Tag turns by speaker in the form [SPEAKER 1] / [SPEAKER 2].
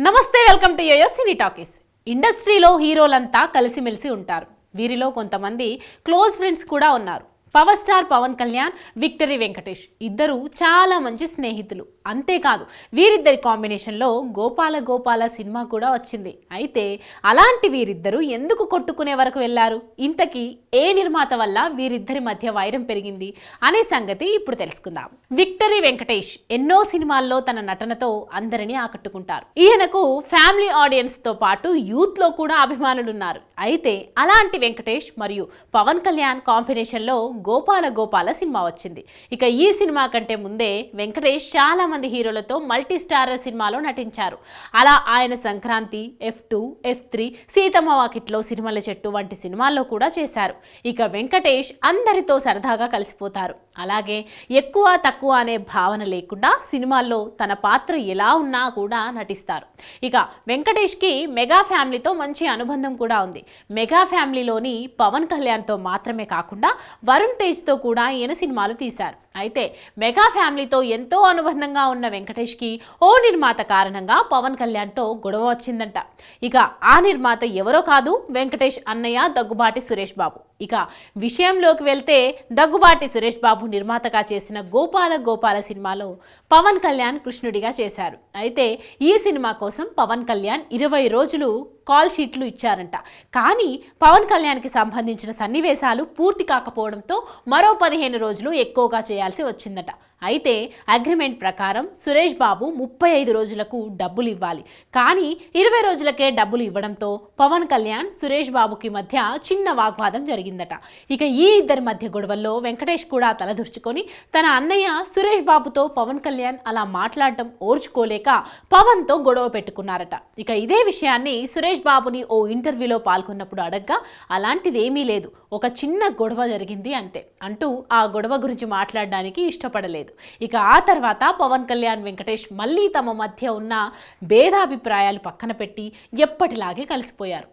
[SPEAKER 1] నమస్తే, welcome to Yoyo Cine Talkies. ఇండస్ట్రీలో హీరోలంతా కలిసిమెలిసి ఉంటారు. వీరిలో కొంతమంది క్లోజ్ ఫ్రెండ్స్ కూడా ఉన్నారు. Power star Pawan Kalyan, victory Venkatesh ఇద్దరు చాలా మంచి స్నేహితులు. అంతేకాదు వీరిద్దరి కాంబినేషన్లో గోపాల గోపాల సినిమా కూడా వచ్చింది. అయితే అలాంటి వీరిద్దరూ ఎందుకు కొట్టుకునే వరకు వెళ్ళారు? ఇంతకీ ఏ నిర్మాత వల్ల వీరిద్దరి మధ్య వైరం పెరిగింది అనే సంగతి ఇప్పుడు తెలుసుకుందాం. విక్టరీ వెంకటేష్ ఎన్నో సినిమాల్లో తన నటనతో అందరినీ ఆకట్టుకుంటారు. ఈయనకు ఫ్యామిలీ ఆడియన్స్ తో పాటు యూత్ లో కూడా అభిమానులున్నారు. అయితే అలాంటి వెంకటేష్ మరియు పవన్ కళ్యాణ్ కాంబినేషన్లో గోపాల గోపాల సినిమా వచ్చింది. ఇక ఈ సినిమా కంటే ముందే వెంకటేష్ చాలా మంది హీరోలతో మల్టీ స్టారర్ సినిమాలో నటించారు. అలా ఆయన సంక్రాంతి, F2, F3, సీతమ్మ వాకిట్లో సినిమాల చెట్టు వంటి సినిమాల్లో కూడా చేశారు. ఇక వెంకటేష్ అందరితో సరదాగా కలిసిపోతారు. అలాగే ఎక్కువ తక్కువ అనే భావన లేకుండా సినిమాల్లో తన పాత్ర ఎలా ఉన్నా కూడా నటిస్తారు. ఇక వెంకటేష్కి మెగా ఫ్యామిలీతో మంచి అనుబంధం కూడా ఉంది. మెగా ఫ్యామిలీలోని పవన్ కళ్యాణ్తో మాత్రమే కాకుండా వరుణ్ తేజ్తో కూడా ఈయన సినిమాలు తీశారు. అయితే మెగా ఫ్యామిలీతో ఎంతో అనుబంధంగా ఉన్న వెంకటేష్కి ఓ నిర్మాత కారణంగా పవన్ కళ్యాణ్తో గొడవ వచ్చిందంట. ఇక ఆ నిర్మాత ఎవరో కాదు, వెంకటేష్ అన్నయ్య దగ్గుబాటి సురేష్ బాబు. ఇక విషయంలోకి వెళ్తే దగ్గుబాటి సురేష్ బాబు నిర్మాతగా చేసిన గోపాల గోపాల సినిమాలో పవన్ కళ్యాణ్ కృష్ణుడిగా చేశారు. అయితే ఈ సినిమా కోసం పవన్ కళ్యాణ్ 20 రోజులు కాల్ షీట్లు ఇచ్చారంట. కానీ పవన్ కళ్యాణ్కి సంబంధించిన సన్నివేశాలు పూర్తి కాకపోవడంతో మరో 15 రోజులు ఎక్కువగా చేయాల్సి వచ్చిందట. అయితే అగ్రిమెంట్ ప్రకారం సురేష్ బాబు 35 రోజులకు డబ్బులు ఇవ్వాలి. కానీ 20 రోజులకే డబ్బులు ఇవ్వడంతో పవన్ కళ్యాణ్, సురేష్ బాబుకి మధ్య చిన్న వాగ్వాదం జరిగిందట. ఇక ఈ ఇద్దరి మధ్య గొడవల్లో వెంకటేష్ కూడా తలదూర్చుకొని తన అన్నయ్య సురేష్ బాబుతో పవన్ కళ్యాణ్ అలా మాట్లాడటం ఓర్చుకోలేక పవన్తో గొడవ పెట్టుకున్నారట. ఇక ఇదే విషయాన్ని సురేష్ బాబుని ఓ ఇంటర్వ్యూలో పాల్గొన్నప్పుడు అడగ్గా అలాంటిదేమీ లేదు, ఒక చిన్న గొడవ జరిగింది అంతే అంటూ ఆ గొడవ గురించి మాట్లాడడానికి ఇష్టపడలేదు. ఇక ఆ తర్వాత పవన్ కళ్యాణ్, వెంకటేష్ మళ్ళీ తమ మధ్య ఉన్న భేదాభిప్రాయాలు పక్కన పెట్టి ఎప్పటిలాగే కలిసిపోయారు.